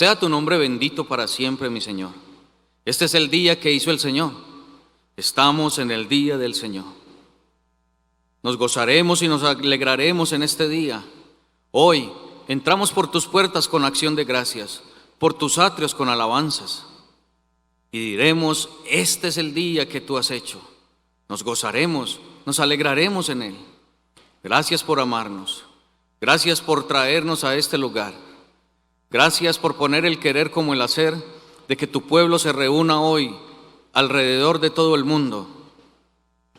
Sea tu nombre bendito para siempre, mi Señor. Este es el día que hizo el Señor. Estamos en el día del Señor. Nos gozaremos y nos alegraremos en este día. Hoy entramos por tus puertas con acción de gracias, por tus atrios con alabanzas. Y diremos, este es el día que tú has hecho. Nos gozaremos, nos alegraremos en él. Gracias por amarnos. Gracias por traernos a este lugar. Gracias por poner el querer como el hacer de que tu pueblo se reúna hoy alrededor de todo el mundo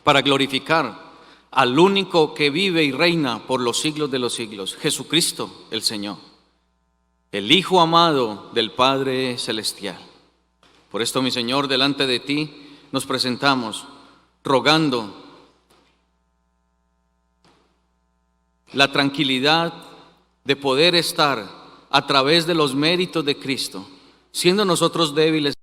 para glorificar al único que vive y reina por los siglos de los siglos, Jesucristo el Señor, el Hijo amado del Padre Celestial. Por esto, mi Señor, delante de ti nos presentamos rogando la tranquilidad de poder estar a través de los méritos de Cristo, siendo nosotros débiles.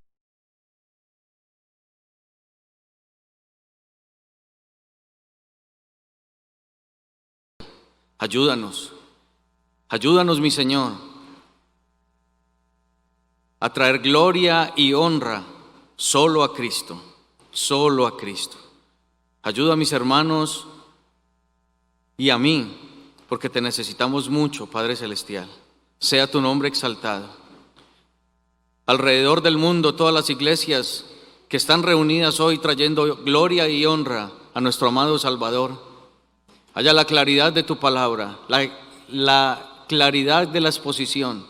Ayúdanos, mi Señor, a traer gloria y honra solo a Cristo, solo a Cristo. Ayuda a mis hermanos y a mí, porque te necesitamos mucho, Padre Celestial. Sea tu nombre exaltado. Alrededor del mundo, todas las iglesias que están reunidas hoy trayendo gloria y honra a nuestro amado Salvador, haya la claridad de tu palabra, la claridad de la exposición,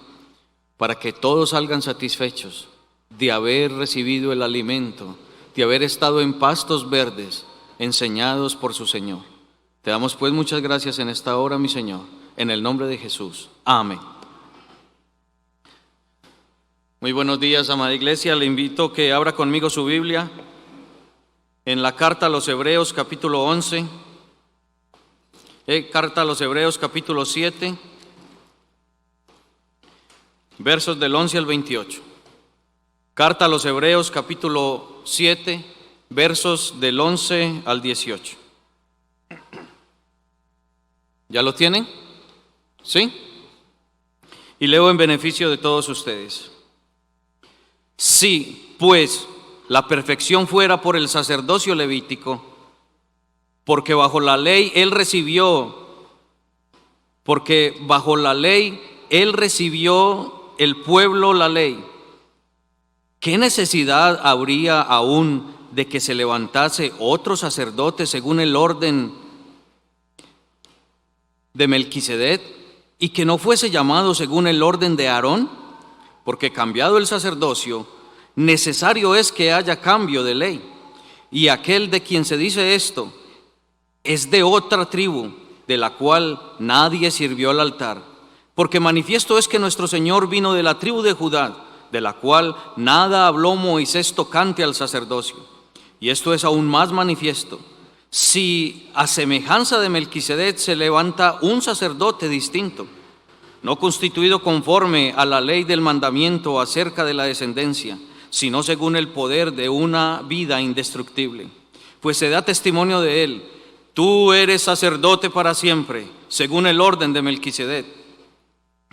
para que todos salgan satisfechos de haber recibido el alimento, de haber estado en pastos verdes, enseñados por su Señor. Te damos pues muchas gracias en esta hora, mi Señor, en el nombre de Jesús. Amén. Muy buenos días, amada iglesia. Le invito a que abra conmigo su Biblia en la carta a los Hebreos, capítulo 11. Carta a los Hebreos, capítulo 7, versos del 11 al 28. Carta a los Hebreos, capítulo 7, versos del 11 al 18. ¿Ya lo tienen? ¿Sí? Y leo en beneficio de todos ustedes. Si, pues, la perfección fuera por el sacerdocio levítico, porque bajo la ley él recibió el pueblo la ley, ¿qué necesidad habría aún de que se levantase otro sacerdote según el orden de Melquisedec y que no fuese llamado según el orden de Aarón? Porque cambiado el sacerdocio, necesario es que haya cambio de ley. Y aquel de quien se dice esto es de otra tribu, de la cual nadie sirvió al altar. Porque manifiesto es que nuestro Señor vino de la tribu de Judá, de la cual nada habló Moisés tocante al sacerdocio. Y esto es aún más manifiesto: si a semejanza de Melquisedec se levanta un sacerdote distinto, no constituido conforme a la ley del mandamiento acerca de la descendencia, sino según el poder de una vida indestructible, pues se da testimonio de él: tú eres sacerdote para siempre, según el orden de Melquisedec.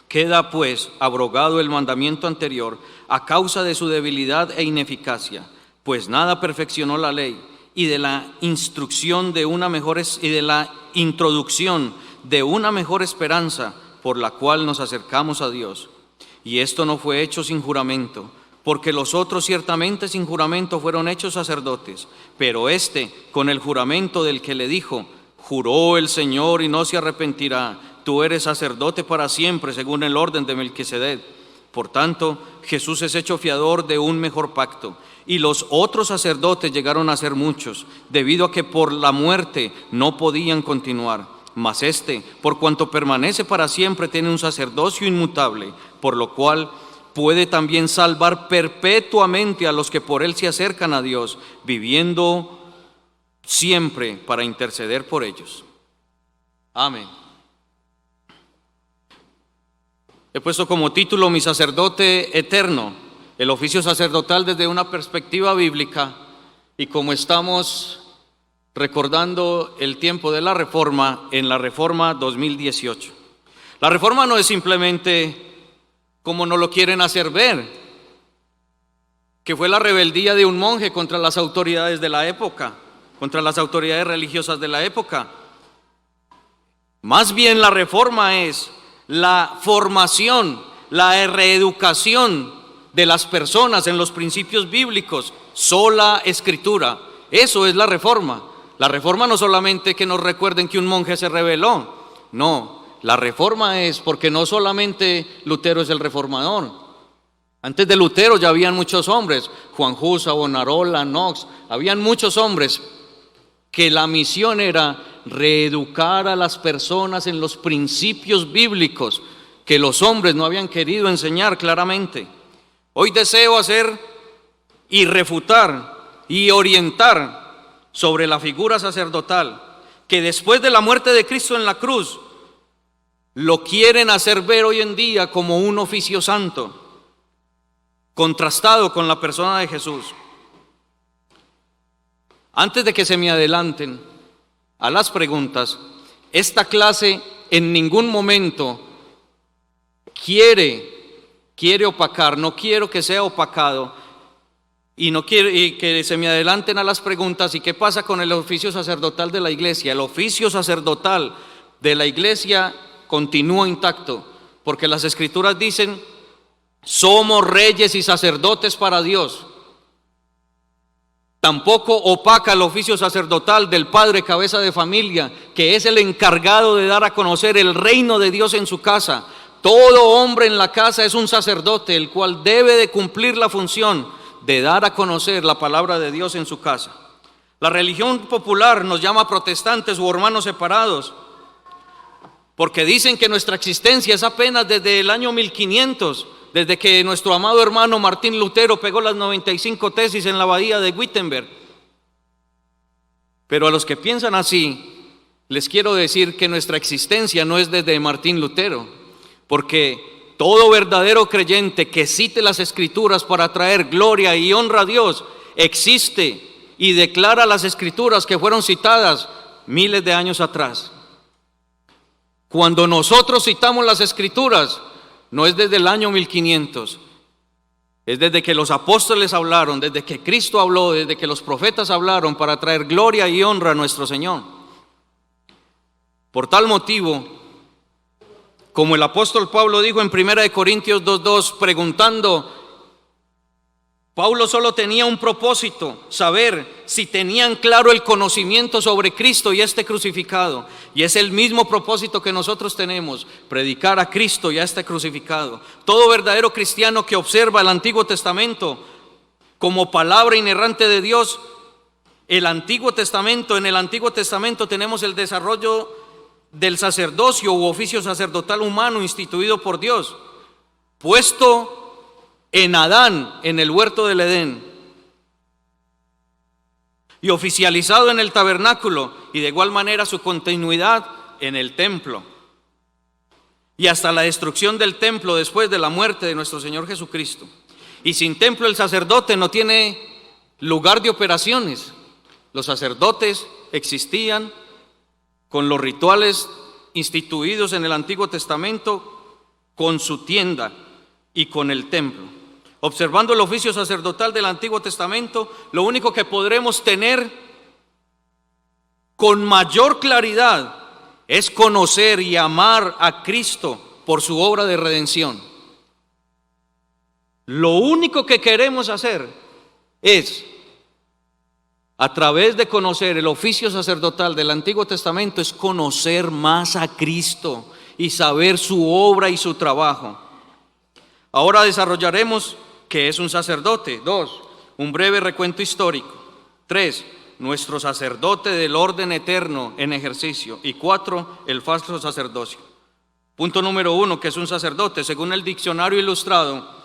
Queda pues abrogado el mandamiento anterior a causa de su debilidad e ineficacia, pues nada perfeccionó la ley, y de la instrucción de una mejor y de la introducción de una mejor esperanza por la cual nos acercamos a Dios. Y esto no fue hecho sin juramento, porque los otros ciertamente sin juramento fueron hechos sacerdotes, pero este con el juramento del que le dijo: juró el Señor y no se arrepentirá, tú eres sacerdote para siempre según el orden de Melquisedec. Por tanto, Jesús es hecho fiador de un mejor pacto, y los otros sacerdotes llegaron a ser muchos, debido a que por la muerte no podían continuar. Mas este, por cuanto permanece para siempre, tiene un sacerdocio inmutable, por lo cual puede también salvar perpetuamente a los que por él se acercan a Dios, viviendo siempre para interceder por ellos. Amén. He puesto como título mi sacerdote eterno, el oficio sacerdotal desde una perspectiva bíblica, y como estamos recordando el tiempo de la Reforma, en la Reforma 2018. La Reforma no es simplemente como nos lo quieren hacer ver, que fue la rebeldía de un monje contra las autoridades de la época, contra las autoridades religiosas de la época. Más bien la reforma es la formación, la reeducación de las personas en los principios bíblicos, sola escritura. Eso es la reforma. La reforma no solamente que nos recuerden que un monje se rebeló, no, la reforma es porque no solamente Lutero es el reformador. Antes de Lutero ya habían muchos hombres, Juan Hus, Savonarola, Knox, habían muchos hombres que la misión era reeducar a las personas en los principios bíblicos que los hombres no habían querido enseñar claramente. Hoy deseo hacer y refutar y orientar sobre la figura sacerdotal, que después de la muerte de Cristo en la cruz, lo quieren hacer ver hoy en día como un oficio santo, contrastado con la persona de Jesús. Antes de que se me adelanten a las preguntas, esta clase en ningún momento quiere opacar, no quiero que sea opacado, y no quiero que se me adelanten a las preguntas. ¿Y qué pasa con el oficio sacerdotal de la iglesia? El oficio sacerdotal de la iglesia continúa intacto, porque las escrituras dicen: somos reyes y sacerdotes para Dios. Tampoco opaca el oficio sacerdotal del padre cabeza de familia, que es el encargado de dar a conocer el reino de Dios en su casa. Todo hombre en la casa es un sacerdote, el cual debe de cumplir la función de dar a conocer la palabra de Dios en su casa. La religión popular nos llama protestantes o hermanos separados, porque dicen que nuestra existencia es apenas desde el año 1500, desde que nuestro amado hermano Martín Lutero pegó las 95 tesis en la abadía de Wittenberg. Pero a los que piensan así, les quiero decir que nuestra existencia no es desde Martín Lutero, porque todo verdadero creyente que cite las escrituras para traer gloria y honra a Dios, existe y declara las escrituras que fueron citadas miles de años atrás. Cuando nosotros citamos las escrituras, no es desde el año 1500, es desde que los apóstoles hablaron, desde que Cristo habló, desde que los profetas hablaron para traer gloria y honra a nuestro Señor. Por tal motivo, como el apóstol Pablo dijo en 1 Corintios 2:2, preguntando, Pablo solo tenía un propósito: saber si tenían claro el conocimiento sobre Cristo y este crucificado. Y es el mismo propósito que nosotros tenemos: predicar a Cristo y a este crucificado. Todo verdadero cristiano que observa el Antiguo Testamento como palabra inerrante de Dios, en el Antiguo Testamento tenemos el desarrollo del sacerdocio u oficio sacerdotal humano instituido por Dios, puesto en Adán en el huerto del Edén y oficializado en el tabernáculo, y de igual manera su continuidad en el templo y hasta la destrucción del templo después de la muerte de nuestro Señor Jesucristo. Y sin templo el sacerdote no tiene lugar de operaciones. Los sacerdotes existían con los rituales instituidos en el Antiguo Testamento, con su tienda y con el templo. Observando el oficio sacerdotal del Antiguo Testamento, lo único que podremos tener con mayor claridad es conocer y amar a Cristo por su obra de redención. Lo único que queremos hacer es, a través de conocer el oficio sacerdotal del Antiguo Testamento, es conocer más a Cristo y saber su obra y su trabajo. Ahora desarrollaremos qué es un sacerdote. 2, un breve recuento histórico. 3, nuestro sacerdote del orden eterno en ejercicio. Y 4, el falso sacerdocio. Punto número 1, ¿qué es un sacerdote? Según el diccionario ilustrado,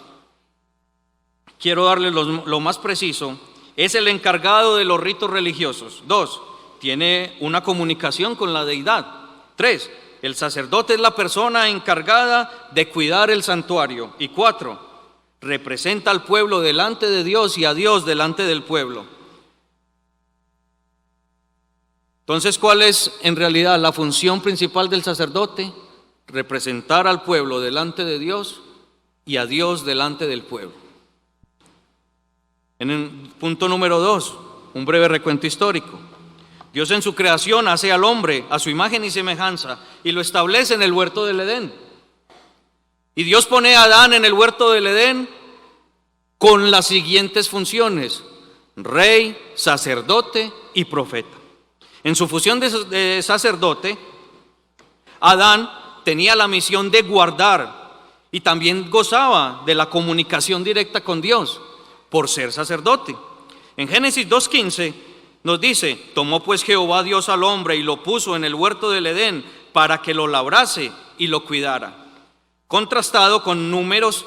quiero darle lo más preciso: es el encargado de los ritos religiosos. 2, tiene una comunicación con la deidad. 3, el sacerdote es la persona encargada de cuidar el santuario. Y 4, representa al pueblo delante de Dios y a Dios delante del pueblo. Entonces, ¿cuál es en realidad la función principal del sacerdote? Representar al pueblo delante de Dios y a Dios delante del pueblo. En el punto número 2, un breve recuento histórico. Dios en su creación hace al hombre a su imagen y semejanza y lo establece en el huerto del Edén. Y Dios pone a Adán en el huerto del Edén con las siguientes funciones: rey, sacerdote y profeta. En su función de sacerdote, Adán tenía la misión de guardar y también gozaba de la comunicación directa con Dios por ser sacerdote. En Génesis 2:15 nos dice: tomó pues Jehová Dios al hombre y lo puso en el huerto del Edén para que lo labrase y lo cuidara. Contrastado con Números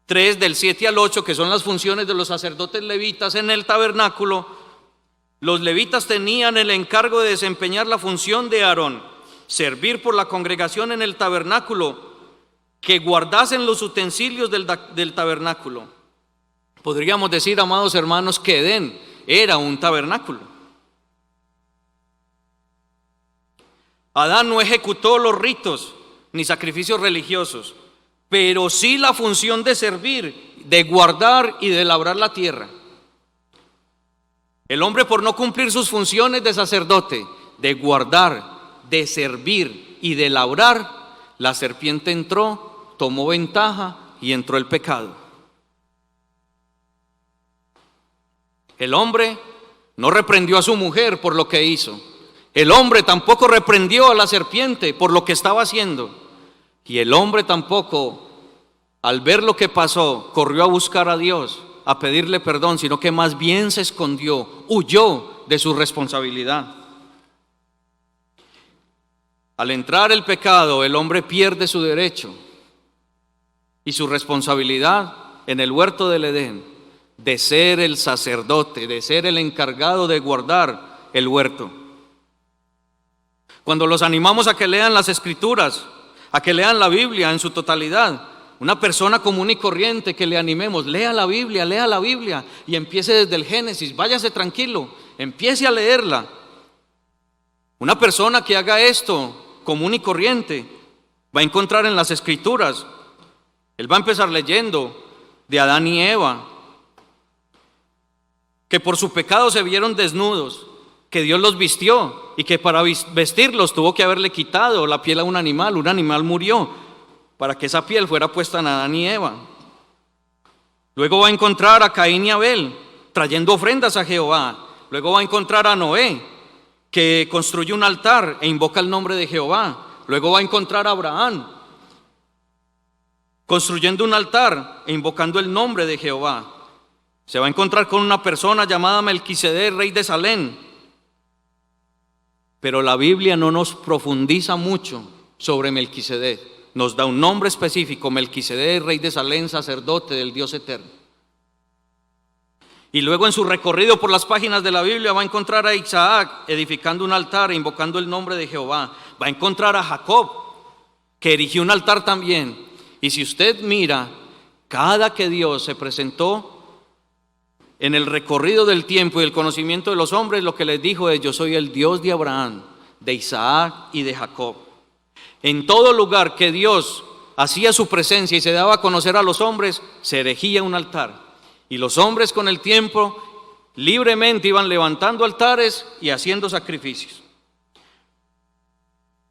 3 del 7 al 8, que son las funciones de los sacerdotes levitas en el tabernáculo. Los levitas tenían el encargo de desempeñar la función de Aarón, servir por la congregación en el tabernáculo, que guardasen los utensilios del tabernáculo. Podríamos decir, amados hermanos, que Edén era un tabernáculo. Adán no ejecutó los ritos ni sacrificios religiosos, pero sí la función de servir, de guardar y de labrar la tierra. El hombre, por no cumplir sus funciones de sacerdote, de guardar, de servir y de labrar, la serpiente entró, tomó ventaja y entró el pecado. El hombre no reprendió a su mujer por lo que hizo. El hombre tampoco reprendió a la serpiente por lo que estaba haciendo. Y el hombre tampoco, al ver lo que pasó, corrió a buscar a Dios, a pedirle perdón, sino que más bien se escondió, huyó de su responsabilidad. Al entrar el pecado, el hombre pierde su derecho y su responsabilidad en el huerto del Edén de ser el sacerdote, de ser el encargado de guardar el huerto. Cuando los animamos a que lean las Escrituras, a que lean la Biblia en su totalidad, una persona común y corriente que le animemos: lea la Biblia y empiece desde el Génesis, váyase tranquilo, empiece a leerla. Una persona que haga esto común y corriente va a encontrar en las Escrituras, él va a empezar leyendo de Adán y Eva, que por su pecado se vieron desnudos, que Dios los vistió y que para vestirlos tuvo que haberle quitado la piel a un animal murió para que esa piel fuera puesta en Adán y Eva. Luego va a encontrar a Caín y Abel trayendo ofrendas a Jehová. Luego va a encontrar a Noé, que construye un altar e invoca el nombre de Jehová. Luego va a encontrar a Abraham construyendo un altar e invocando el nombre de Jehová. Se va a encontrar con una persona llamada Melquisedec, rey de Salem. Pero la Biblia no nos profundiza mucho sobre Melquisedec. Nos da un nombre específico: Melquisedec, rey de Salem, sacerdote del Dios eterno. Y luego en su recorrido por las páginas de la Biblia va a encontrar a Isaac edificando un altar e invocando el nombre de Jehová. Va a encontrar a Jacob, que erigió un altar también. Y si usted mira, cada que Dios se presentó en el recorrido del tiempo y el conocimiento de los hombres, lo que les dijo es: yo soy el Dios de Abraham, de Isaac y de Jacob. En todo lugar que Dios hacía su presencia y se daba a conocer a los hombres, se erigía un altar. Y los hombres con el tiempo libremente iban levantando altares y haciendo sacrificios.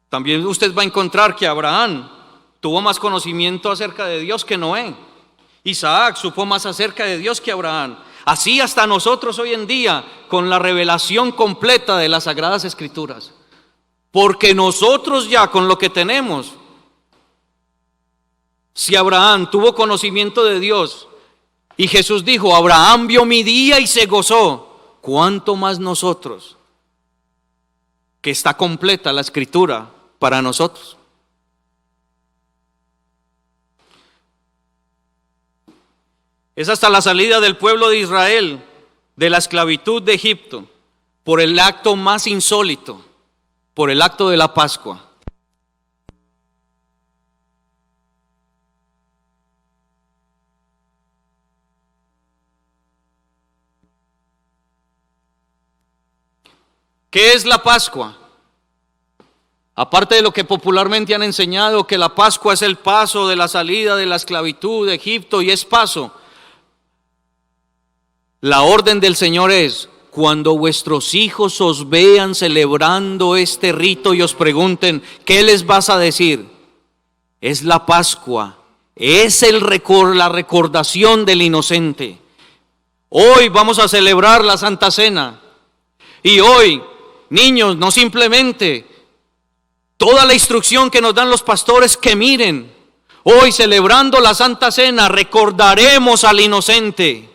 También usted va a encontrar que Abraham tuvo más conocimiento acerca de Dios que Noé. Isaac supo más acerca de Dios que Abraham. Así hasta nosotros hoy en día, con la revelación completa de las Sagradas Escrituras. Porque nosotros ya con lo que tenemos, si Abraham tuvo conocimiento de Dios y Jesús dijo: Abraham vio mi día y se gozó, ¿cuánto más nosotros? Que está completa la Escritura para nosotros. Es hasta la salida del pueblo de Israel de la esclavitud de Egipto por el acto más insólito, por el acto de la Pascua. ¿Qué es la Pascua? Aparte de lo que popularmente han enseñado, que la Pascua es el paso de la salida de la esclavitud de Egipto y es paso, la orden del Señor es: cuando vuestros hijos os vean celebrando este rito y os pregunten, ¿qué les vas a decir? Es la Pascua, es la recordación del inocente. Hoy vamos a celebrar la Santa Cena. Y hoy, niños, no simplemente toda la instrucción que nos dan los pastores, que miren, hoy celebrando la Santa Cena recordaremos al inocente.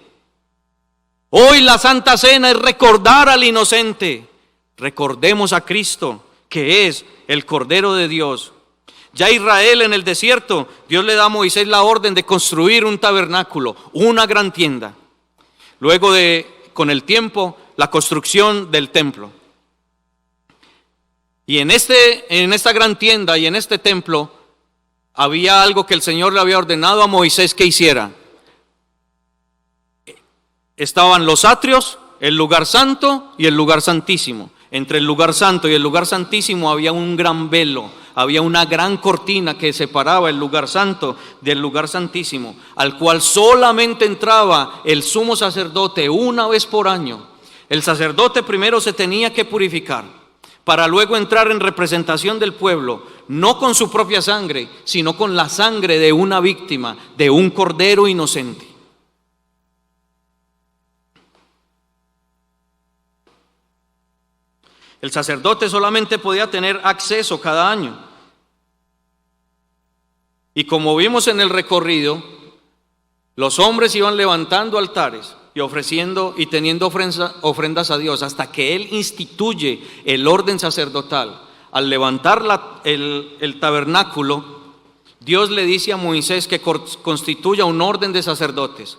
Hoy la Santa Cena es recordar al inocente. Recordemos a Cristo, que es el Cordero de Dios. Ya Israel en el desierto, Dios le da a Moisés la orden de construir un tabernáculo, una gran tienda. Luego con el tiempo, la construcción del templo. Y en esta gran tienda y en este templo había algo que el Señor le había ordenado a Moisés que hiciera. Estaban los atrios, el lugar santo y el lugar santísimo. Entre el lugar santo y el lugar santísimo había un gran velo, había una gran cortina que separaba el lugar santo del lugar santísimo, al cual solamente entraba el sumo sacerdote una vez por año. El sacerdote primero se tenía que purificar para luego entrar en representación del pueblo, no con su propia sangre, sino con la sangre de una víctima, de un cordero inocente. El sacerdote solamente podía tener acceso cada año. Y como vimos en el recorrido, los hombres iban levantando altares y ofreciendo y teniendo ofrendas a Dios hasta que Él instituye el orden sacerdotal. Al levantar el tabernáculo, Dios le dice a Moisés que constituya un orden de sacerdotes.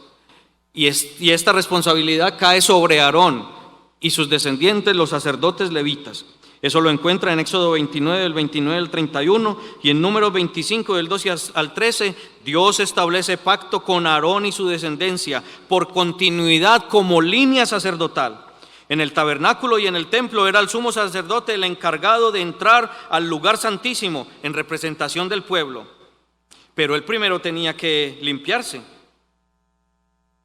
Y esta responsabilidad cae sobre Aarón y sus descendientes, los sacerdotes levitas. Eso lo encuentra en Éxodo 29, del 29 al 31, y en Números 25, del 12 al 13, Dios establece pacto con Aarón y su descendencia por continuidad como línea sacerdotal. En el tabernáculo y en el templo era el sumo sacerdote el encargado de entrar al lugar santísimo en representación del pueblo. Pero él primero tenía que limpiarse.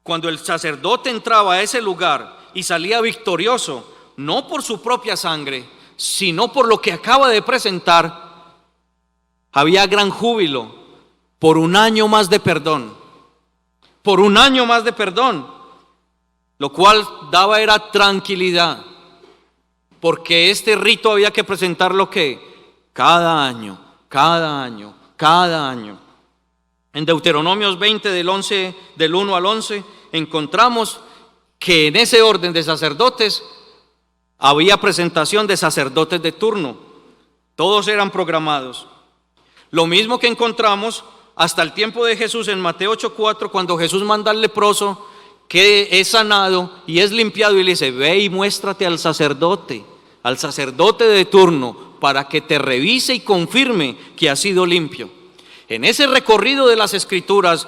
Cuando el sacerdote entraba a ese lugar y salía victorioso, no por su propia sangre, sino por lo que acaba de presentar, había gran júbilo por un año más de perdón, por un año más de perdón, lo cual daba era tranquilidad, porque este rito había que presentarlo que cada año, cada año, cada año. En Deuteronomios 20 del 1 al 11 encontramos que en ese orden de sacerdotes había presentación de sacerdotes de turno. Todos eran programados. Lo mismo que encontramos hasta el tiempo de Jesús en Mateo 8:4, cuando Jesús manda al leproso que es sanado y es limpiado y le dice: ve y muéstrate al sacerdote de turno, para que te revise y confirme que has sido limpio. En ese recorrido de las Escrituras,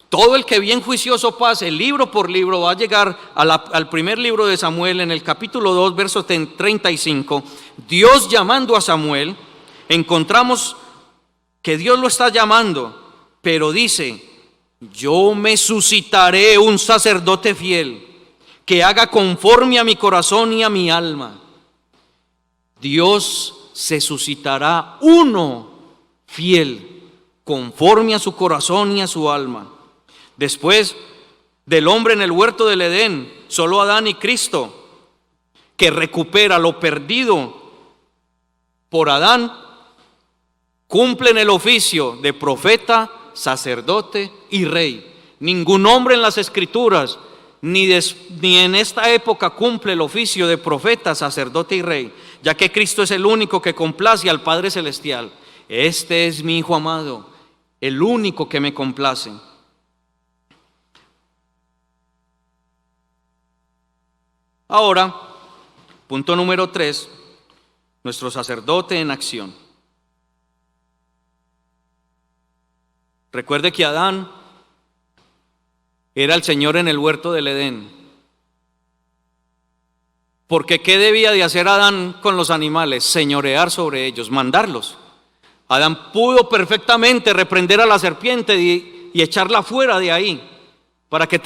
todo el que bien juicioso pase libro por libro va a llegar al primer libro de Samuel, en el capítulo 2, verso 35. Dios llamando a Samuel, encontramos que Dios lo está llamando, pero dice: yo me suscitaré un sacerdote fiel, que haga conforme a mi corazón y a mi alma. Dios se suscitará uno fiel, conforme a su corazón y a su alma. Después del hombre en el huerto del Edén, solo Adán y Cristo, que recupera lo perdido por Adán, cumplen el oficio de profeta, sacerdote y rey. Ningún hombre en las Escrituras, ni en esta época, cumple el oficio de profeta, sacerdote y rey, ya que Cristo es el único que complace al Padre Celestial. Este es mi Hijo amado, el único que me complace. Ahora, punto número 3, nuestro sacerdote en acción. Recuerde que Adán era el Señor en el huerto del Edén. Porque ¿qué debía de hacer Adán con los animales? Señorear sobre ellos, mandarlos. Adán pudo perfectamente reprender a la serpiente y echarla fuera de ahí para que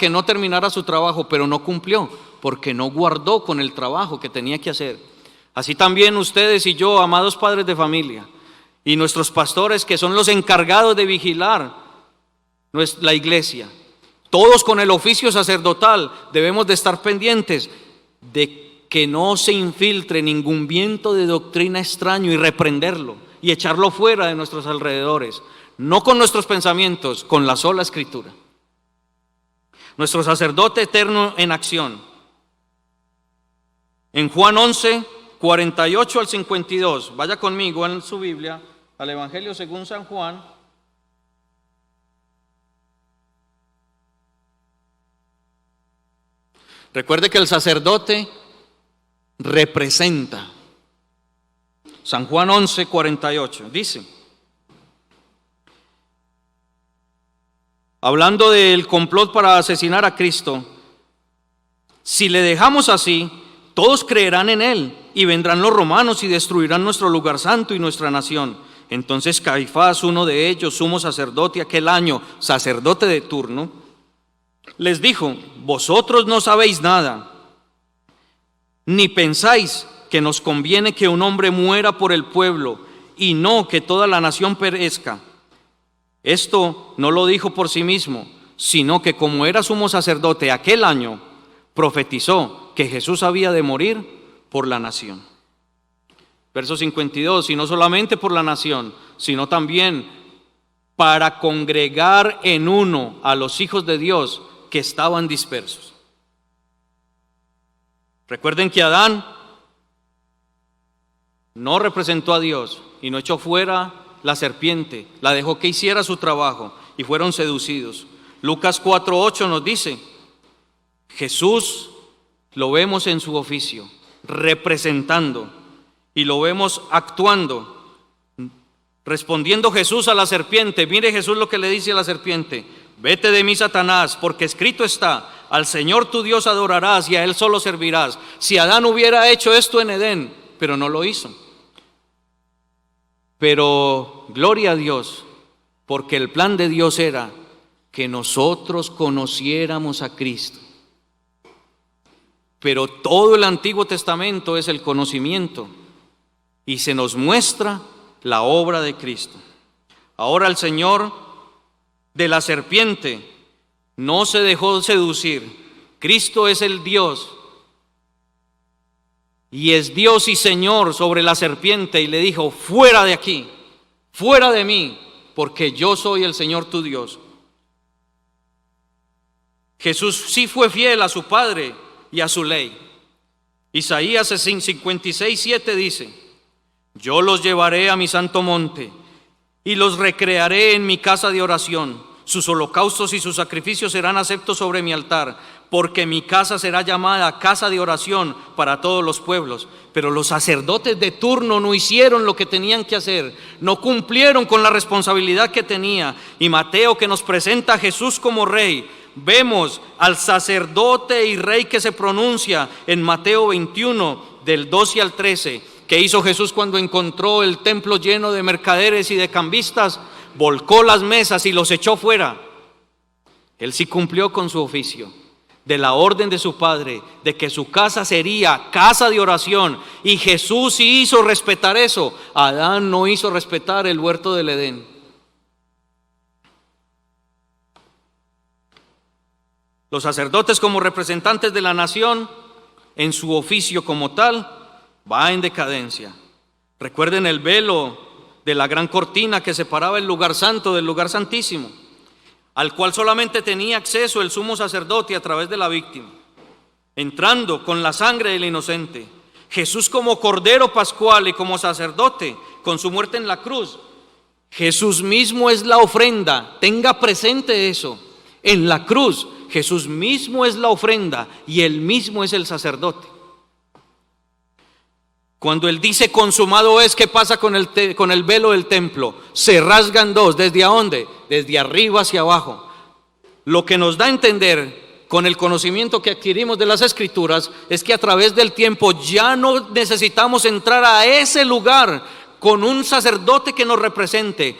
no terminara su trabajo, pero no cumplió, porque no guardó con el trabajo que tenía que hacer. Así también ustedes y yo, amados padres de familia, y nuestros pastores, que son los encargados de vigilar la iglesia, todos con el oficio sacerdotal, debemos de estar pendientes de que no se infiltre ningún viento de doctrina extraño y reprenderlo y echarlo fuera de nuestros alrededores, no con nuestros pensamientos, con la sola Escritura. Nuestro sacerdote eterno en acción. En Juan 11, 48 al 52, vaya conmigo en su Biblia al Evangelio según San Juan. Recuerde que el sacerdote representa. San Juan 11, 48, dice, hablando del complot para asesinar a Cristo: si le dejamos así, todos creerán en él, y vendrán los romanos y destruirán nuestro lugar santo y nuestra nación. Entonces Caifás, uno de ellos, sumo sacerdote aquel año, sacerdote de turno, les dijo: vosotros no sabéis nada, ni pensáis que nos conviene que un hombre muera por el pueblo y no que toda la nación perezca. Esto no lo dijo por sí mismo, sino que como era sumo sacerdote aquel año, profetizó que Jesús había de morir por la nación. Verso 52, y no solamente por la nación, sino también para congregar en uno a los hijos de Dios que estaban dispersos. Recuerden que Adán no representó a Dios y no echó fuera la serpiente, la dejó que hiciera su trabajo y fueron seducidos. Lucas 4:8 nos dice, Jesús lo vemos en su oficio, representando, y lo vemos actuando, respondiendo Jesús a la serpiente. Mire Jesús lo que le dice a la serpiente: vete de mí, Satanás, porque escrito está, al Señor tu Dios adorarás y a Él solo servirás. Si Adán hubiera hecho esto en Edén, pero no lo hizo. Pero gloria a Dios, porque el plan de Dios era que nosotros conociéramos a Cristo. Pero todo el Antiguo Testamento es el conocimiento y se nos muestra la obra de Cristo. Ahora el Señor de la serpiente no se dejó seducir. Cristo es el Dios y es Dios y Señor sobre la serpiente, y le dijo: fuera de aquí, fuera de mí, porque yo soy el Señor tu Dios. Jesús sí fue fiel a su Padre y a su ley. Isaías 56:7 dice: yo los llevaré a mi santo monte y los recrearé en mi casa de oración. Sus holocaustos y sus sacrificios serán aceptos sobre mi altar, porque mi casa será llamada casa de oración para todos los pueblos. Pero los sacerdotes de turno no hicieron lo que tenían que hacer, no cumplieron con la responsabilidad que tenía. Y Mateo, que nos presenta a Jesús como rey, vemos al sacerdote y rey que se pronuncia en Mateo 21, del 12 al 13. ¿Qué hizo Jesús cuando encontró el templo lleno de mercaderes y de cambistas? Volcó las mesas y los echó fuera. Él sí cumplió con su oficio, de la orden de su Padre, de que su casa sería casa de oración, y Jesús sí hizo respetar eso. Adán no hizo respetar el huerto del Edén. Los sacerdotes, como representantes de la nación, en su oficio como tal, va en decadencia. Recuerden el velo de la gran cortina que separaba el lugar santo del lugar santísimo, al cual solamente tenía acceso el sumo sacerdote a través de la víctima, entrando con la sangre del inocente. Jesús, como cordero pascual y como sacerdote, con su muerte en la cruz, Jesús mismo es la ofrenda. Tenga presente eso. En la cruz Jesús mismo es la ofrenda y Él mismo es el sacerdote. Cuando Él dice consumado es, ¿qué pasa con el velo del templo? Se rasgan dos. ¿Desde a dónde? Desde arriba hacia abajo. Lo que nos da a entender con el conocimiento que adquirimos de las Escrituras, es que a través del tiempo ya no necesitamos entrar a ese lugar con un sacerdote que nos represente.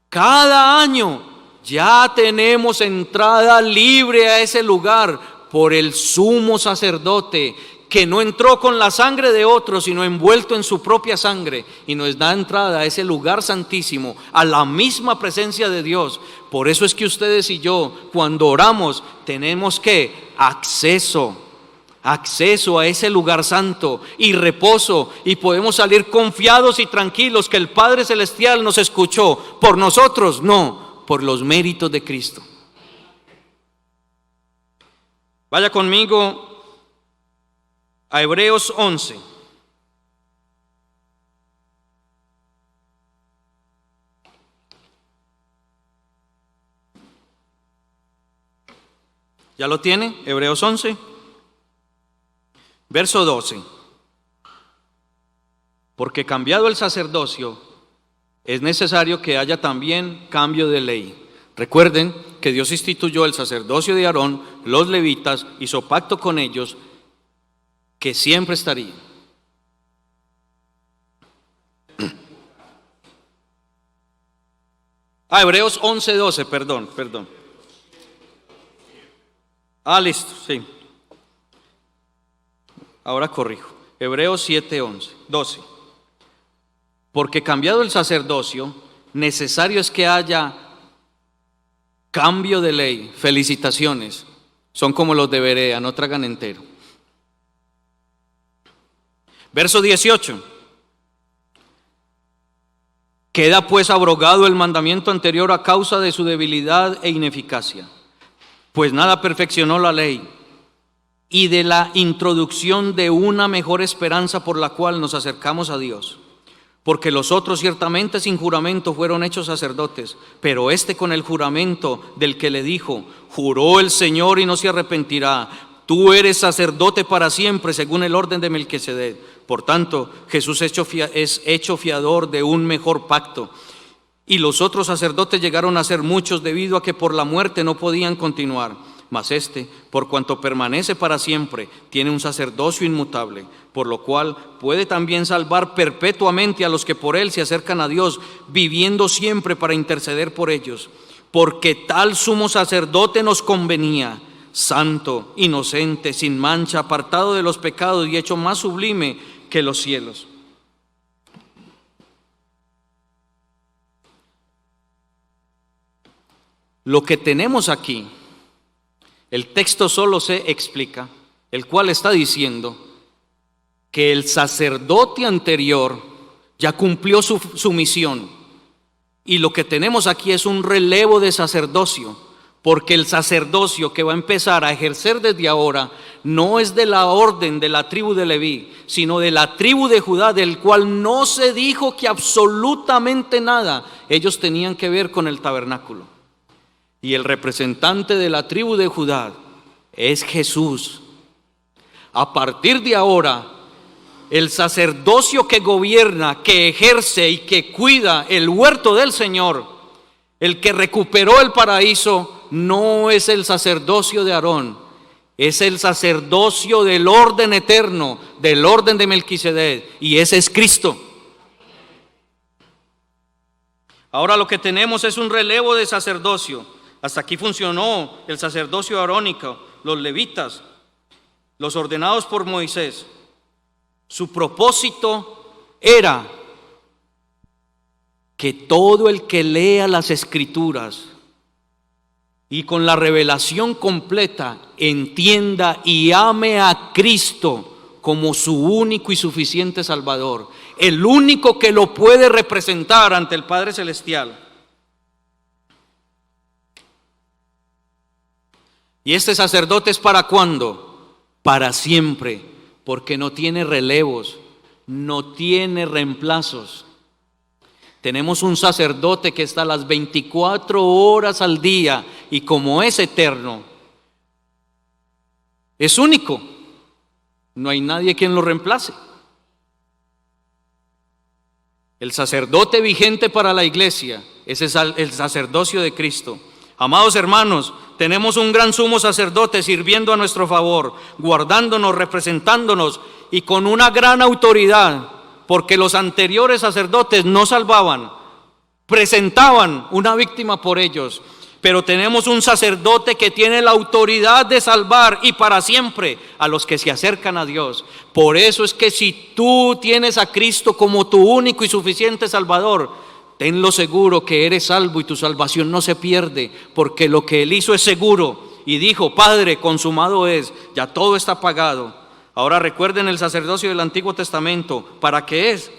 Cada año ya tenemos entrada libre a ese lugar por el sumo sacerdote, que no entró con la sangre de otros, sino envuelto en su propia sangre, y nos da entrada a ese lugar santísimo, a la misma presencia de Dios. Por eso es que ustedes y yo, cuando oramos, tenemos que acceso a ese lugar santo y reposo, y podemos salir confiados y tranquilos que el Padre Celestial nos escuchó. Por nosotros, no, por los méritos de Cristo. Vaya conmigo a Hebreos 11. ¿Ya lo tiene? Hebreos 11, verso 12. Porque cambiado el sacerdocio, es necesario que haya también cambio de ley. Recuerden que Dios instituyó el sacerdocio de Aarón, los levitas, hizo pacto con ellos, que siempre estaría. Hebreos 11:12, perdón. Listo, sí. Ahora corrijo. Hebreos 7:12. Porque cambiado el sacerdocio, necesario es que haya cambio de ley. Felicitaciones. Son como los de Berea, no tragan entero. Verso 18. Queda pues abrogado el mandamiento anterior a causa de su debilidad e ineficacia, pues nada perfeccionó la ley, y de la introducción de una mejor esperanza por la cual nos acercamos a Dios. Porque los otros ciertamente sin juramento fueron hechos sacerdotes, pero este con el juramento del que le dijo: juró el Señor y no se arrepentirá, tú eres sacerdote para siempre según el orden de Melquisedec. Por tanto, Jesús es hecho fiador de un mejor pacto. Y los otros sacerdotes llegaron a ser muchos debido a que por la muerte no podían continuar. Mas este, por cuanto permanece para siempre, tiene un sacerdocio inmutable, por lo cual puede también salvar perpetuamente a los que por él se acercan a Dios, viviendo siempre para interceder por ellos. Porque tal sumo sacerdote nos convenía, santo, inocente, sin mancha, apartado de los pecados y hecho más sublime que los cielos. Lo que tenemos aquí, el texto solo se explica, el cual está diciendo que el sacerdote anterior ya cumplió su misión, y lo que tenemos aquí es un relevo de sacerdocio, porque el sacerdocio que va a empezar a ejercer desde ahora no es de la orden de la tribu de Leví, sino de la tribu de Judá, del cual no se dijo que absolutamente nada ellos tenían que ver con el tabernáculo. Y el representante de la tribu de Judá es Jesús. A partir de ahora, el sacerdocio que gobierna, que ejerce y que cuida el huerto del Señor, el que recuperó el paraíso, no es el sacerdocio de Aarón, es el sacerdocio del orden eterno, del orden de Melquisedec, y ese es Cristo. Ahora lo que tenemos es un relevo de sacerdocio. Hasta aquí funcionó el sacerdocio arónico, los levitas, los ordenados por Moisés. Su propósito era que todo el que lea las Escrituras y con la revelación completa entienda y ame a Cristo como su único y suficiente Salvador, el único que lo puede representar ante el Padre Celestial. ¿Y este sacerdote es para cuándo? Para siempre, porque no tiene relevos, no tiene reemplazos. Tenemos un sacerdote que está las 24 horas al día, y como es eterno, es único. No hay nadie quien lo reemplace. El sacerdote vigente para la iglesia es el sacerdocio de Cristo. Amados hermanos, tenemos un gran sumo sacerdote sirviendo a nuestro favor, guardándonos, representándonos y con una gran autoridad, porque los anteriores sacerdotes no salvaban, presentaban una víctima por ellos. Pero tenemos un sacerdote que tiene la autoridad de salvar y para siempre a los que se acercan a Dios. Por eso es que si tú tienes a Cristo como tu único y suficiente Salvador, tenlo seguro que eres salvo y tu salvación no se pierde, porque lo que Él hizo es seguro. Y dijo: Padre, consumado es, ya todo está pagado. Ahora recuerden el sacerdocio del Antiguo Testamento. ¿Para qué es?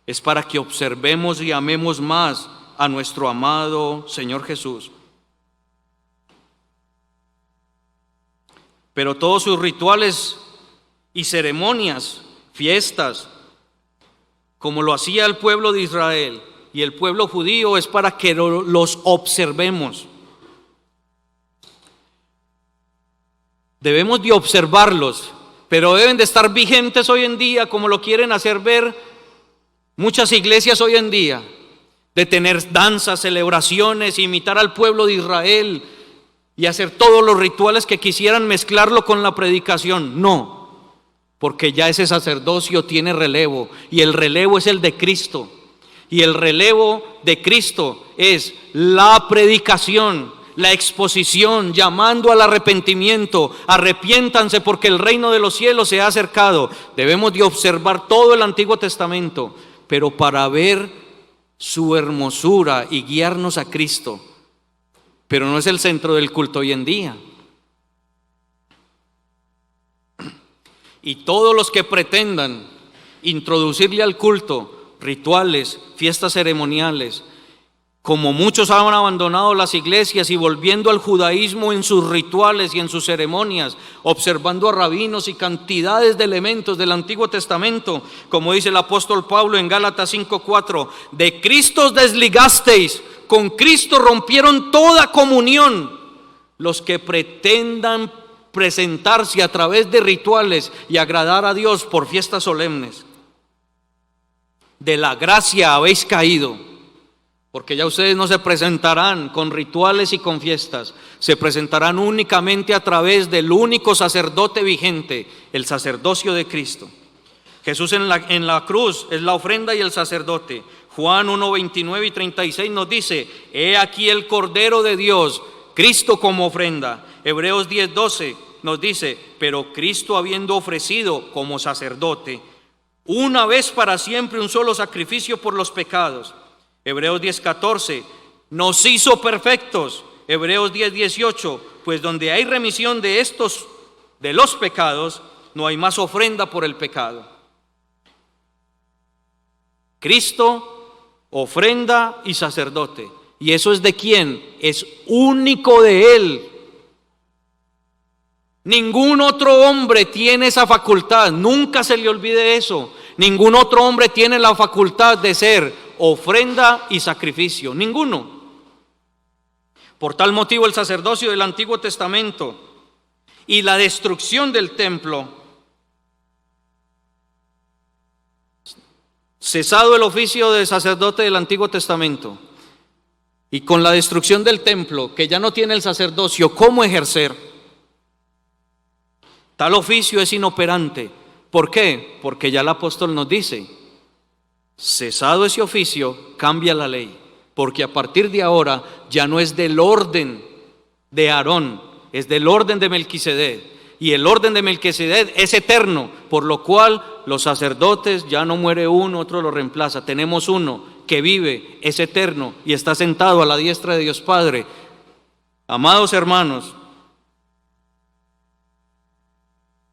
Es para que observemos y amemos más a nuestro amado Señor Jesús. Pero todos sus rituales y ceremonias, fiestas, como lo hacía el pueblo de Israel y el pueblo judío, es para que los observemos. Debemos de observarlos, pero deben de estar vigentes hoy en día, como lo quieren hacer ver muchas iglesias hoy en día, de tener danzas, celebraciones, imitar al pueblo de Israel y hacer todos los rituales que quisieran mezclarlo con la predicación. No, porque ya ese sacerdocio tiene relevo, y el relevo es el de Cristo, y el relevo de Cristo es la predicación, la exposición, llamando al arrepentimiento. Arrepiéntanse porque el reino de los cielos se ha acercado. Debemos de observar todo el Antiguo Testamento, pero para ver su hermosura y guiarnos a Cristo. Pero no es el centro del culto hoy en día. Y todos los que pretendan introducirle al culto rituales, fiestas ceremoniales, como muchos han abandonado las iglesias y volviendo al judaísmo en sus rituales y en sus ceremonias, observando a rabinos y cantidades de elementos del Antiguo Testamento, como dice el apóstol Pablo en Gálatas 5:4, de Cristo os desligasteis, con Cristo rompieron toda comunión. Los que pretendan presentarse a través de rituales y agradar a Dios por fiestas solemnes, de la gracia habéis caído. Porque ya ustedes no se presentarán con rituales y con fiestas, se presentarán únicamente a través del único sacerdote vigente, el sacerdocio de Cristo. Jesús en la cruz es la ofrenda y el sacerdote. Juan 1:29 y 36 nos dice: he aquí el Cordero de Dios, Cristo como ofrenda. Hebreos 10:12 nos dice: pero Cristo, habiendo ofrecido como sacerdote una vez para siempre un solo sacrificio por los pecados. Hebreos 10:14, nos hizo perfectos. Hebreos 10:18, pues donde hay remisión de los pecados, no hay más ofrenda por el pecado. Cristo, ofrenda y sacerdote. ¿Y eso es de quién? Es único de Él. Ningún otro hombre tiene esa facultad, nunca se le olvide eso. Ningún otro hombre tiene la facultad de ser ofrenda y sacrificio, ninguno. Por tal motivo el sacerdocio del Antiguo Testamento y la destrucción del templo, cesado el oficio de sacerdote del Antiguo Testamento, y con la destrucción del templo, que ya no tiene el sacerdocio cómo ejercer, tal oficio es inoperante. ¿Por qué? Porque ya el apóstol nos dice: cesado ese oficio, cambia la ley, porque a partir de ahora ya no es del orden de Aarón, es del orden de Melquisedec, y el orden de Melquisedec es eterno, por lo cual los sacerdotes, ya no muere uno, otro lo reemplaza. Tenemos uno que vive, es eterno y está sentado a la diestra de Dios Padre. Amados hermanos,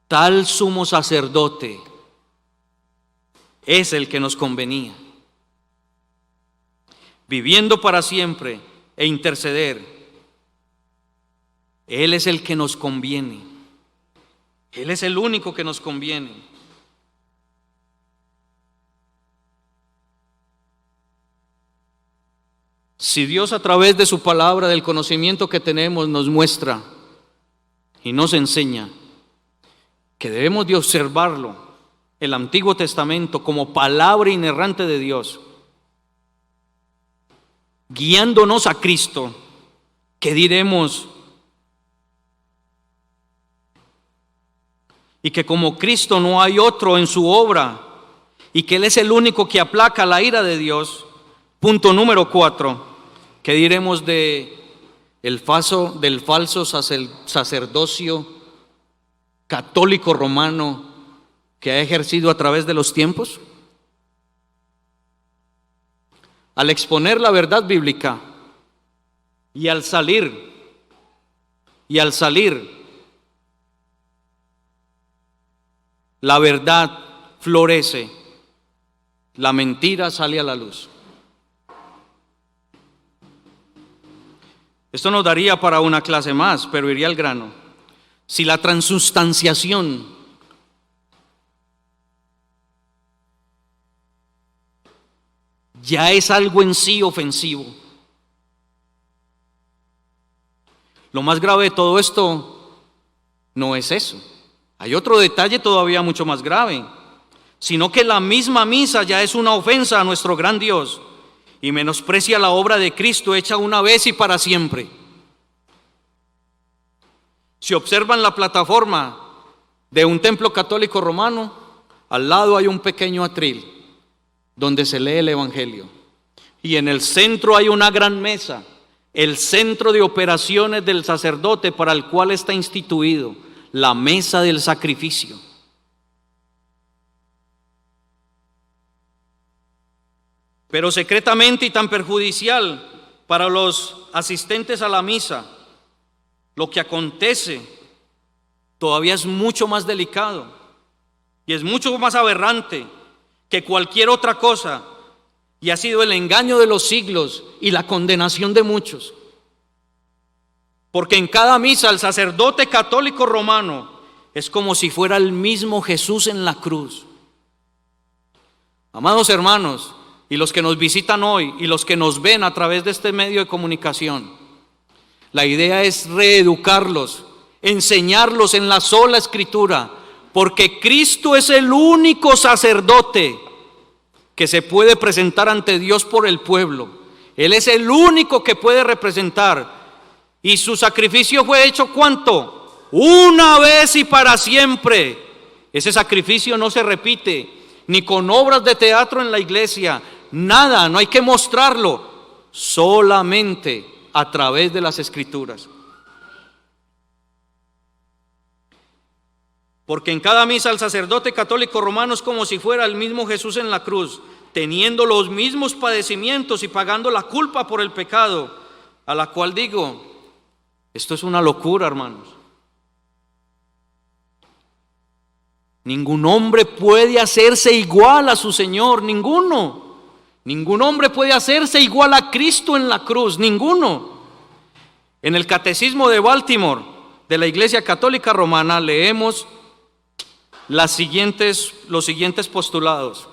tal sumo sacerdote es el que nos convenía, viviendo para siempre e interceder. Él es el que nos conviene, Él es el único que nos conviene. Si Dios, a través de su palabra, del conocimiento que tenemos, nos muestra y nos enseña que debemos de observarlo, el Antiguo Testamento, como palabra inerrante de Dios, guiándonos a Cristo, ¿qué diremos y que como Cristo no hay otro en su obra y que Él es el único que aplaca la ira de Dios. Punto número 4, ¿qué diremos del falso sacerdocio católico romano que ha ejercido a través de los tiempos? Al exponer la verdad bíblica y al salir, la verdad florece, la mentira sale a la luz. Esto nos daría para una clase más, pero iría al grano. Si la transustanciación ya es algo en sí ofensivo, lo más grave de todo esto no es eso. Hay otro detalle todavía mucho más grave, sino que la misma misa ya es una ofensa a nuestro gran Dios y menosprecia la obra de Cristo hecha una vez y para siempre. Si observan la plataforma de un templo católico romano, al lado hay un pequeño atril donde se lee el Evangelio. Y en el centro hay una gran mesa, el centro de operaciones del sacerdote para el cual está instituido, la mesa del sacrificio. Pero secretamente y tan perjudicial para los asistentes a la misa, lo que acontece todavía es mucho más delicado y es mucho más aberrante que cualquier otra cosa, y ha sido el engaño de los siglos y la condenación de muchos. Porque en cada misa el sacerdote católico romano es como si fuera el mismo Jesús en la cruz. Amados hermanos, y los que nos visitan hoy y los que nos ven a través de este medio de comunicación, la idea es reeducarlos, enseñarlos en la sola Escritura, porque Cristo es el único sacerdote que se puede presentar ante Dios por el pueblo. Él es el único que puede representar, y su sacrificio fue hecho ¿cuánto? Una vez y para siempre. Ese sacrificio no se repite, ni con obras de teatro en la iglesia, nada, no hay que mostrarlo, solamente a través de las Escrituras. Porque en cada misa el sacerdote católico romano es como si fuera el mismo Jesús en la cruz, teniendo los mismos padecimientos y pagando la culpa por el pecado, a la cual digo, esto es una locura, hermanos. Ningún hombre puede hacerse igual a su Señor, ninguno. Ningún hombre puede hacerse igual a Cristo en la cruz, ninguno. En el Catecismo de Baltimore de la Iglesia Católica Romana leemos los siguientes postulados.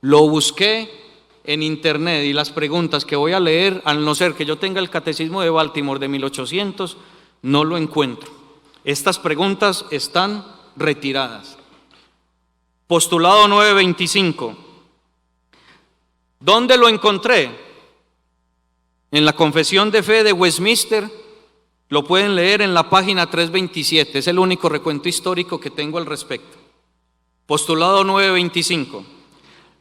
Lo busqué en internet y las preguntas que voy a leer, al no ser que yo tenga el Catecismo de Baltimore de 1800, no lo encuentro. Estas preguntas están retiradas. Postulado 925. ¿Dónde lo encontré? En la Confesión de Fe de Westminster. Lo pueden leer en la página 327. Es el único recuento histórico que tengo al respecto. Postulado 925.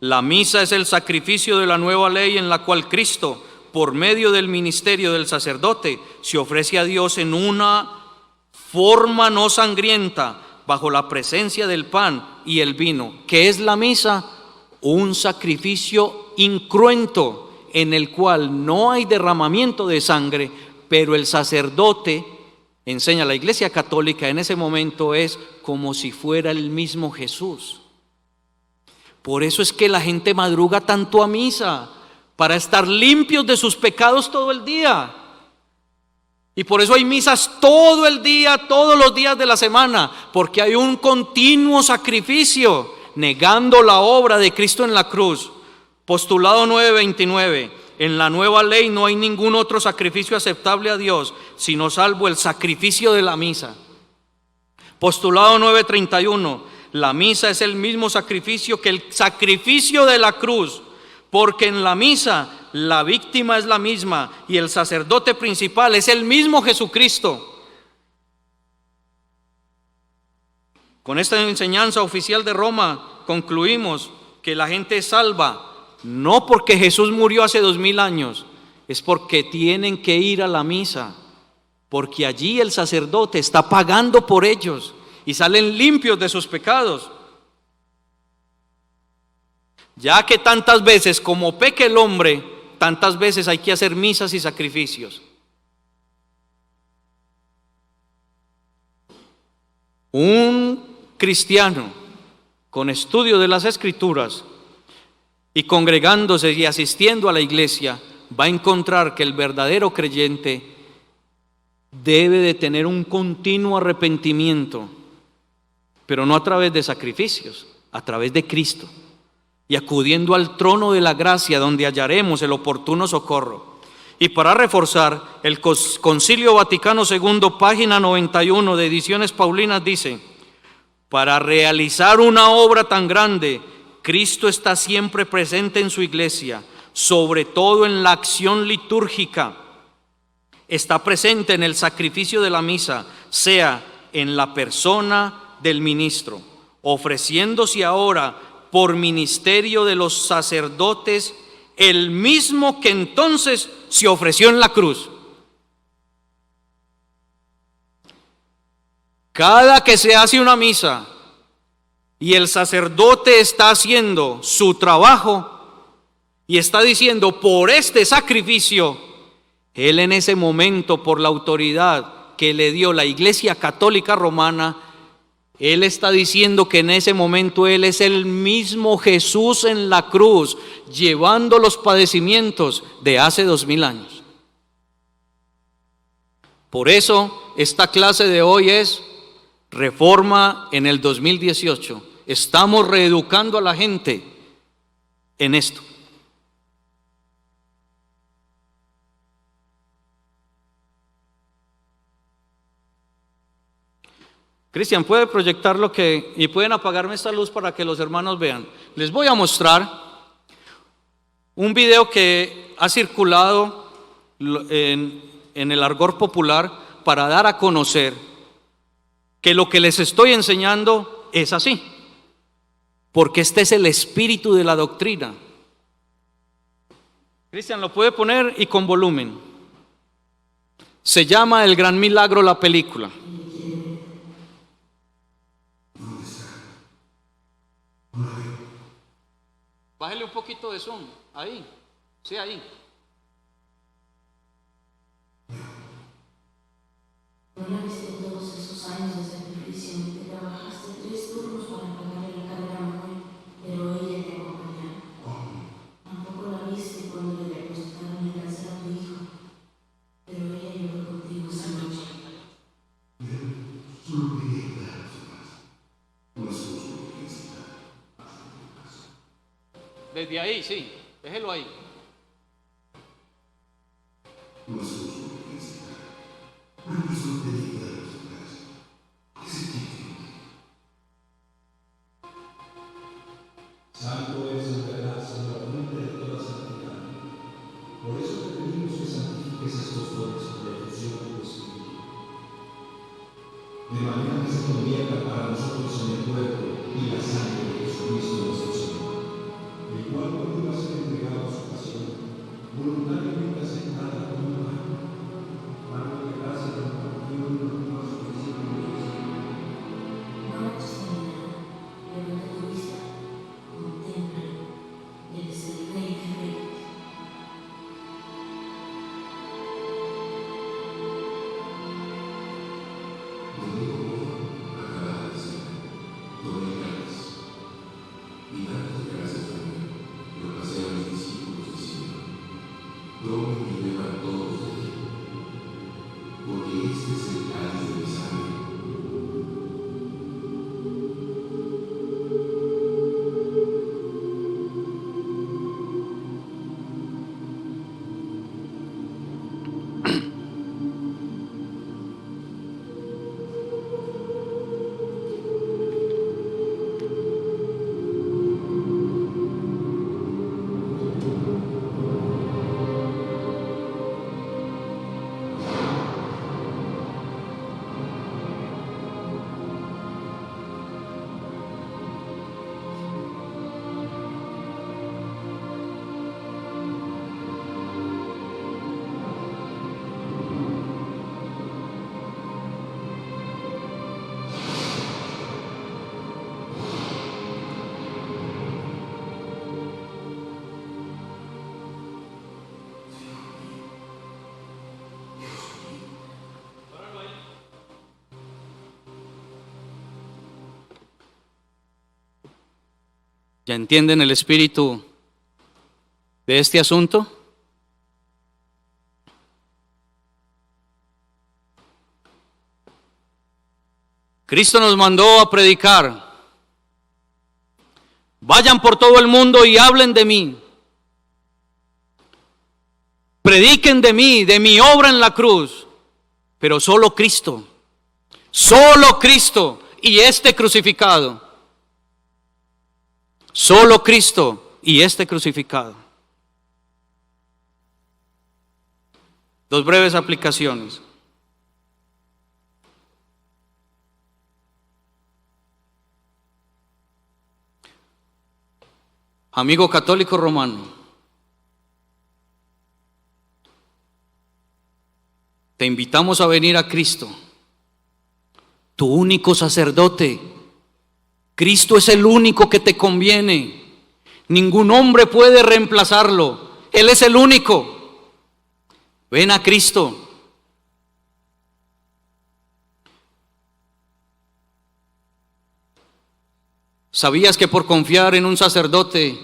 La misa es el sacrificio de la nueva ley en la cual Cristo, por medio del ministerio del sacerdote, se ofrece a Dios en una forma no sangrienta, bajo la presencia del pan y el vino. ¿Qué es la misa? Un sacrificio incruento en el cual no hay derramamiento de sangre, pero el sacerdote, enseña la Iglesia Católica, en ese momento es como si fuera el mismo Jesús. Por eso es que la gente madruga tanto a misa, para estar limpios de sus pecados todo el día. Y por eso hay misas todo el día, todos los días de la semana, porque hay un continuo sacrificio, negando la obra de Cristo en la cruz. Postulado 929. En la nueva ley no hay ningún otro sacrificio aceptable a Dios, sino salvo el sacrificio de la misa. Postulado 931. La misa es el mismo sacrificio que el sacrificio de la cruz, porque en la misa la víctima es la misma y el sacerdote principal es el mismo Jesucristo. Con esta enseñanza oficial de Roma concluimos que la gente es salva, no porque Jesús murió hace 2000 años, es porque tienen que ir a la misa, porque allí el sacerdote está pagando por ellos y salen limpios de sus pecados. Ya que tantas veces como peca el hombre, tantas veces hay que hacer misas y sacrificios. Un cristiano con estudio de las Escrituras y congregándose y asistiendo a la iglesia va a encontrar que el verdadero creyente debe de tener un continuo arrepentimiento, pero no a través de sacrificios, a través de Cristo, y acudiendo al trono de la gracia donde hallaremos el oportuno socorro. Y para reforzar, el Concilio Vaticano II, página 91 de Ediciones Paulinas dice: para realizar una obra tan grande, Cristo está siempre presente en su iglesia, sobre todo en la acción litúrgica. Está presente en el sacrificio de la misa, sea en la persona del ministro, ofreciéndose ahora por ministerio de los sacerdotes, el mismo que entonces se ofreció en la cruz. Cada que se hace una misa y el sacerdote está haciendo su trabajo y está diciendo: por este sacrificio, él en ese momento, por la autoridad que le dio la Iglesia Católica Romana, él está diciendo que en ese momento él es el mismo Jesús en la cruz, llevando los padecimientos de hace 2000 años. Por eso esta clase de hoy es Reforma en el 2018. Estamos reeducando a la gente en esto. Cristian, ¿puede proyectar y pueden apagarme esta luz para que los hermanos vean? Les voy a mostrar un video que ha circulado en el argot popular para dar a conocer que lo que les estoy enseñando es así, porque este es el espíritu de la doctrina. Cristian, ¿lo puede poner y con volumen? Se llama El Gran Milagro, la película. Bájale un poquito de zoom, ahí, sí, ahí. ¿No viste todos esos años de sacrificio que trabajaste 3 turnos para pagarle la carrera a Manuel, pero ella te acompañaba? Tampoco la viste cuando le diagnosticaron el cáncer a tu hijo, pero ella lloró contigo esa noche. Solo quería ayudarlos más. No hacemos lo que necesitan. Desde ahí, sí, déjelo ahí. No hacemos lo que necesitan. Una persona te ayuda a los demás. ¿Qué se tiene? Santo es el verdad, Señor, fuente de toda santidad. Por eso te pedimos que santifiques estos dones con la efusión de tu Espíritu, de manera que se conviertan para nosotros en el cuerpo y la sangre de Jesucristo nuestro Señor, el cual cuando iba a ser entregado a su pasión, voluntariamente aceptada como un mano, mano de gracia que compartió en los más principios. No hagas nada, levanta tu vista, contémplalo, Él es el Rey de Reyes. Porque este es el cáliz de mi sangre. ¿Ya entienden el espíritu de este asunto? Cristo nos mandó a predicar: vayan por todo el mundo y hablen de mí. Prediquen de mí, de mi obra en la cruz. Pero solo Cristo y este crucificado. Solo Cristo y este crucificado. Dos breves aplicaciones. Amigo católico romano, te invitamos a venir a Cristo, tu único sacerdote. Cristo es el único que te conviene. Ningún hombre puede reemplazarlo. Él es el único. Ven a Cristo. ¿Sabías que por confiar en un sacerdote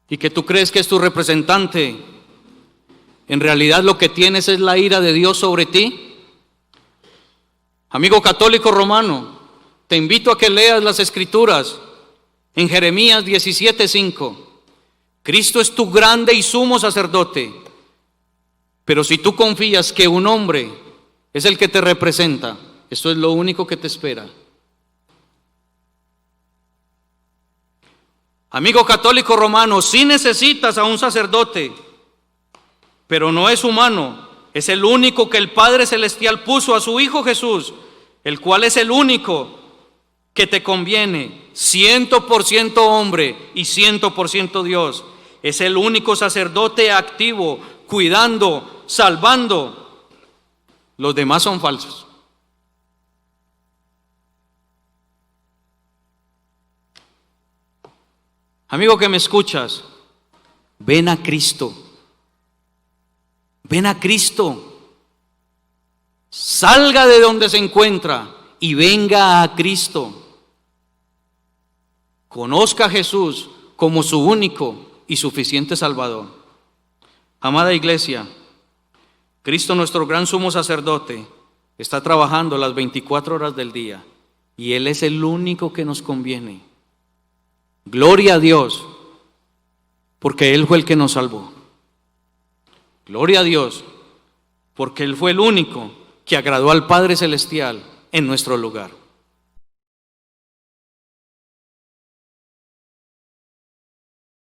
y que tú crees que es tu representante, en realidad lo que tienes es la ira de Dios sobre ti? Amigo católico romano, te invito a que leas las Escrituras en Jeremías 17:5. Cristo es tu grande y sumo sacerdote, pero si tú confías que un hombre es el que te representa, esto es lo único que te espera. Amigo católico romano, sí necesitas a un sacerdote, pero no es humano, es el único que el Padre Celestial puso a su Hijo Jesús, el cual es el único que te conviene, 100% hombre y 100% Dios. Es el único sacerdote activo, cuidando, salvando. Los demás son falsos. Amigo que me escuchas, ven a Cristo. Ven a Cristo. Salga de donde se encuentra y venga a Cristo. Conozca a Jesús como su único y suficiente Salvador. Amada iglesia, Cristo, nuestro gran sumo sacerdote, está trabajando las 24 horas del día y Él es el único que nos conviene. Gloria a Dios, porque Él fue el que nos salvó. Gloria a Dios, porque Él fue el único que agradó al Padre Celestial en nuestro lugar.